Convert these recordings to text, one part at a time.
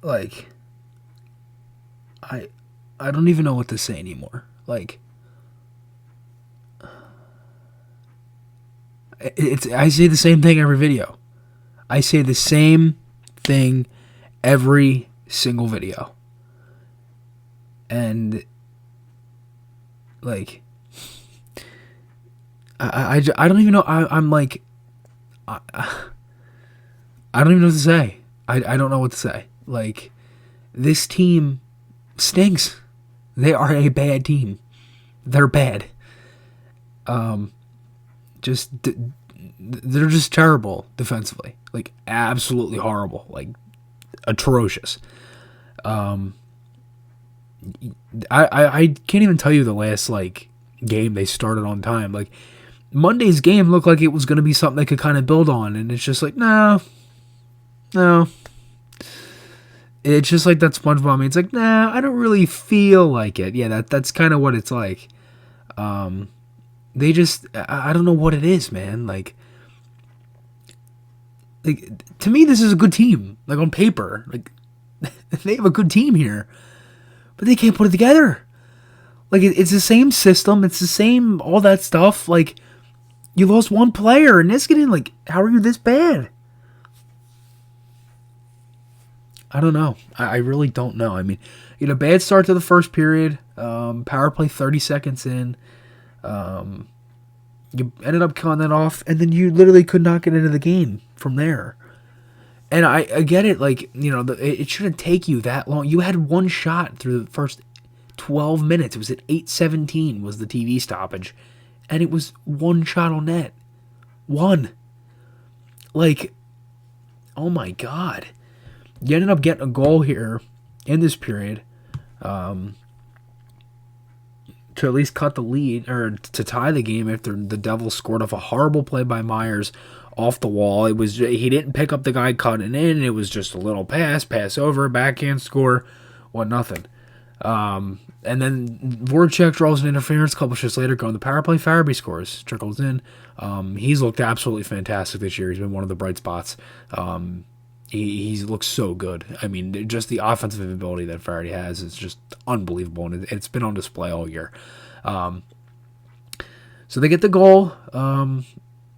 like, I I don't even know what to say anymore. Like, I say the same thing every video. I say the same thing every single video. And, like, I don't even know. I'm like, I don't even know what to say. I don't know what to say. Like, this team stinks. They are a bad team. They're bad. They're just terrible defensively. Like, absolutely horrible. Like, atrocious. I can't even tell you the last, like, game they started on time. Like, Monday's game looked like it was going to be something they could kind of build on, and it's just like, no. It's just like that SpongeBob. It's like, nah, I don't really feel like it. Yeah, that's kind of what it's like. They just, I don't know what it is, man. Like, to me, this is a good team. Like, on paper, like, they have a good team here, but they can't put it together. Like, it's the same system. It's the same, all that stuff. Like, you lost one player, and Niskanen, like, how are you this bad? I don't know. I really don't know. I mean, you know, bad start to the first period. Power play 30 seconds in. You ended up killing that off, and then you literally could not get into the game from there. And I get it. Like, you know, it shouldn't take you that long. You had one shot through the first 12 minutes. It was at 8:17 was the TV stoppage. And it was one shot on net. One. Like, oh my God. You ended up getting a goal here in this period to at least cut the lead, or to tie the game after the Devils scored off a horrible play by Myers off the wall. He didn't pick up the guy cutting in. It was just a little pass over, backhand score, 1-0. And then Voracek draws an interference a couple shifts later. Going to the power play, Farabee scores, trickles in. He's looked absolutely fantastic this year. He's been one of the bright spots. He looks so good. I mean, just the offensive ability that Faraday has is just unbelievable, and it's been on display all year. So they get the goal, and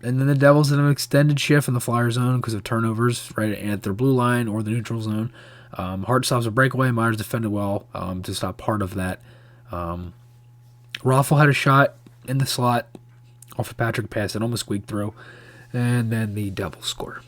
then the Devils in an extended shift in the Flyer zone because of turnovers right at their blue line or the neutral zone. Hart stops a breakaway. Myers defended well to stop part of that. Raffle had a shot in the slot off of Patrick pass that almost squeaked through, and then the Devils score.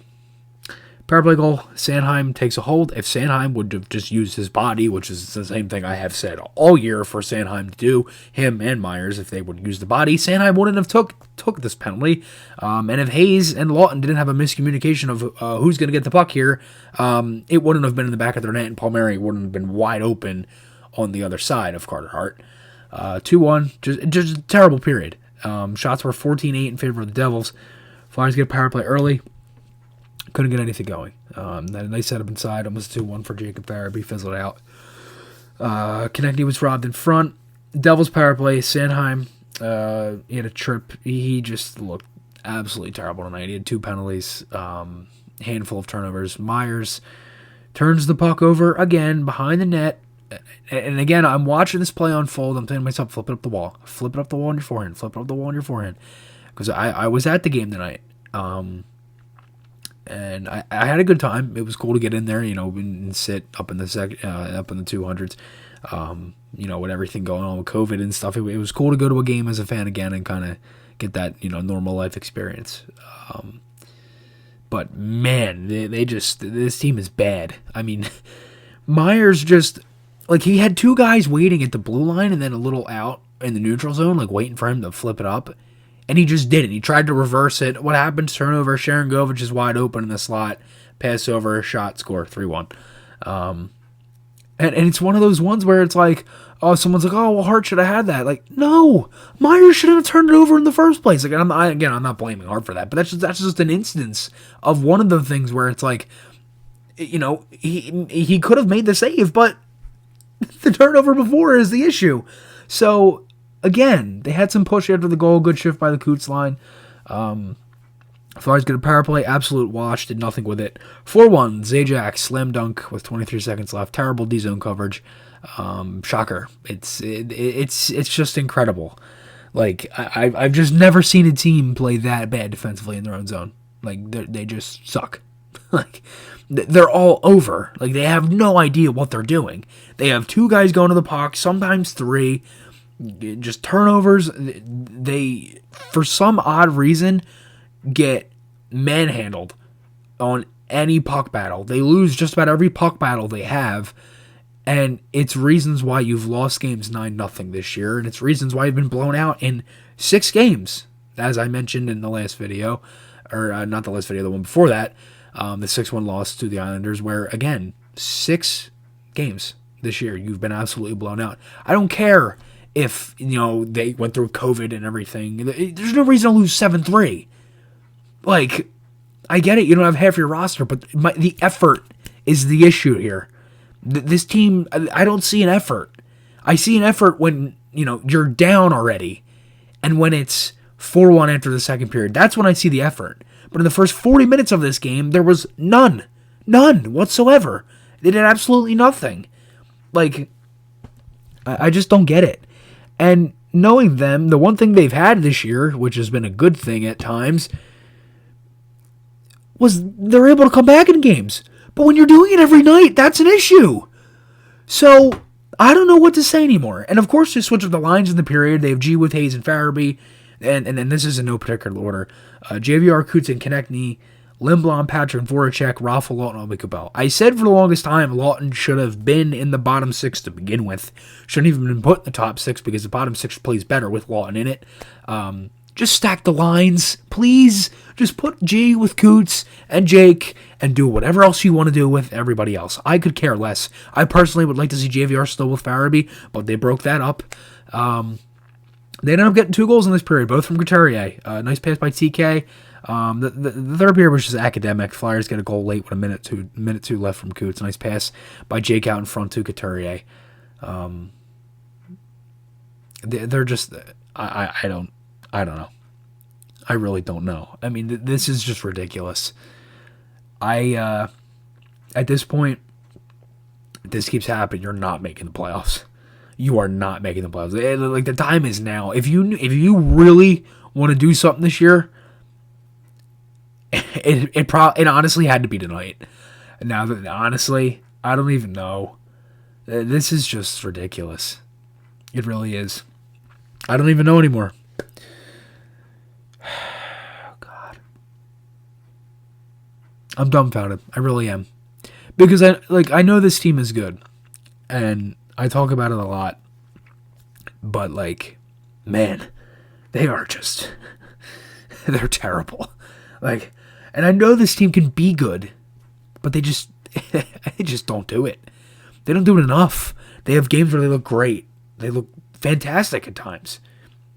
Power play goal, Sanheim takes a hold. If Sanheim would have just used his body, which is the same thing I have said all year for Sanheim to do, him and Myers, if they would use the body, Sanheim wouldn't have took this penalty. And if Hayes and Lawton didn't have a miscommunication of who's going to get the puck here, it wouldn't have been in the back of their net, and Palmieri wouldn't have been wide open on the other side of Carter Hart. 2-1, just a terrible period. Shots were 14-8 in favor of the Devils. Flyers get a power play early. Couldn't get anything going. Then they set up inside, almost 2-1 for Jacob Farabee, fizzled out. Konechny was robbed in front. Devils power play, Sanheim, he had a trip. He just looked absolutely terrible tonight. He had 2 penalties, handful of turnovers. Myers turns the puck over again behind the net. And again, I'm watching this play unfold. I'm thinking to myself, flip it up the wall. Flip it up the wall on your forehand. Flip it up the wall on your forehand. Because I was at the game tonight. And I had a good time. It was cool to get in there, you know, and sit up in the up in the 200s. You know, with everything going on with COVID and stuff, it was cool to go to a game as a fan again and kind of get that, you know, normal life experience. But man, this team is bad. I mean, Myers just, like, he had 2 guys waiting at the blue line and then a little out in the neutral zone, like waiting for him to flip it up. And he just didn't. He tried to reverse it. What happened? Turnover. Sharon Govich is wide open in the slot. Pass over, shot, score, 3-1. And it's one of those ones where it's like, oh, someone's like, oh, well, Hart should have had that. Like, no, Myers should have turned it over in the first place. Like, I'm not blaming Hart for that, but that's just an instance of one of the things where it's like, you know, he could have made the save, but the turnover before is the issue. So, again, they had some push after the goal. Good shift by the Coots line. Flyers get a power play, absolute wash, did nothing with it. 4-1, Zajac, slam dunk with 23 seconds left. Terrible D-zone coverage. Shocker. It's just incredible. Like, I've just never seen a team play that bad defensively in their own zone. Like, they just suck. Like, they're all over. Like, they have no idea what they're doing. They have 2 guys going to the puck, sometimes 3. Just turnovers. They, for some odd reason, get manhandled on any puck battle. They lose just about every puck battle they have, and it's reasons why you've lost games 9-0 this year, and it's reasons why you've been blown out in 6 games, as I mentioned in the last video, or not the last video, the one before that, the 6-1 loss to the Islanders, where, again, 6 games this year you've been absolutely blown out. I don't care if, they went through COVID and everything. There's no reason to lose 7-3. Like, I get it, you don't have half your roster, but the effort is the issue here. This team, I don't see an effort. I see an effort when, you're down already, and when it's 4-1 after the second period. That's when I see the effort. But in the first 40 minutes of this game, there was none whatsoever. They did absolutely nothing. Like, I just don't get it. And knowing them, the one thing they've had this year, which has been a good thing at times, was they're able to come back in games. But when you're doing it every night, that's an issue. So, I don't know what to say anymore. And of course, they switch up the lines in the period. They have G with Hayes and Farabee. And this is in no particular order. JVR, Coots, and Konechny, Lindblom, Patrick, Voracek, Raffle, Lawton, and Cabell. I said for the longest time, Lawton should have been in the bottom 6 to begin with. Shouldn't even been put in the top 6 because the bottom 6 plays better with Lawton in it. Just stack the lines, please. Just put G with Coots and Jake and do whatever else you want to do with everybody else. I could care less. I personally would like to see JVR still with Farabee, but they broke that up. They ended up getting 2 goals in this period, both from Couturier. Nice pass by TK. The third period was just academic. Flyers get a goal late with a minute two left from Coots. Nice pass by Jake out in front to Couturier. They're just I don't know. I really don't know. I mean, this is just ridiculous. At this point, if this keeps happening, you're not making the playoffs. You are not making the playoffs. Like, the time is now. If you really want to do something this year, it honestly had to be tonight. Now that honestly, I don't even know. This is just ridiculous. It really is. I don't even know anymore. God, I'm dumbfounded. I really am, because I know this team is good, and I talk about it a lot. But man, they are just they're terrible. And I know this team can be good, but they just don't do it. They don't do it enough. They have games where they look great. They look fantastic at times.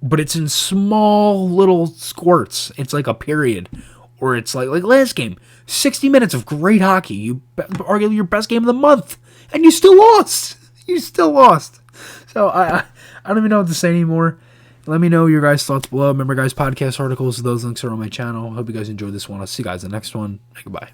But it's in small little squirts. It's like a period. Or it's like last game. 60 minutes of great hockey. You arguably your best game of the month. And you still lost. You still lost. So I don't even know what to say anymore. Let me know your guys' thoughts below. Remember, guys, podcast articles, those links are on my channel. Hope you guys enjoyed this one. I'll see you guys in the next one. Goodbye.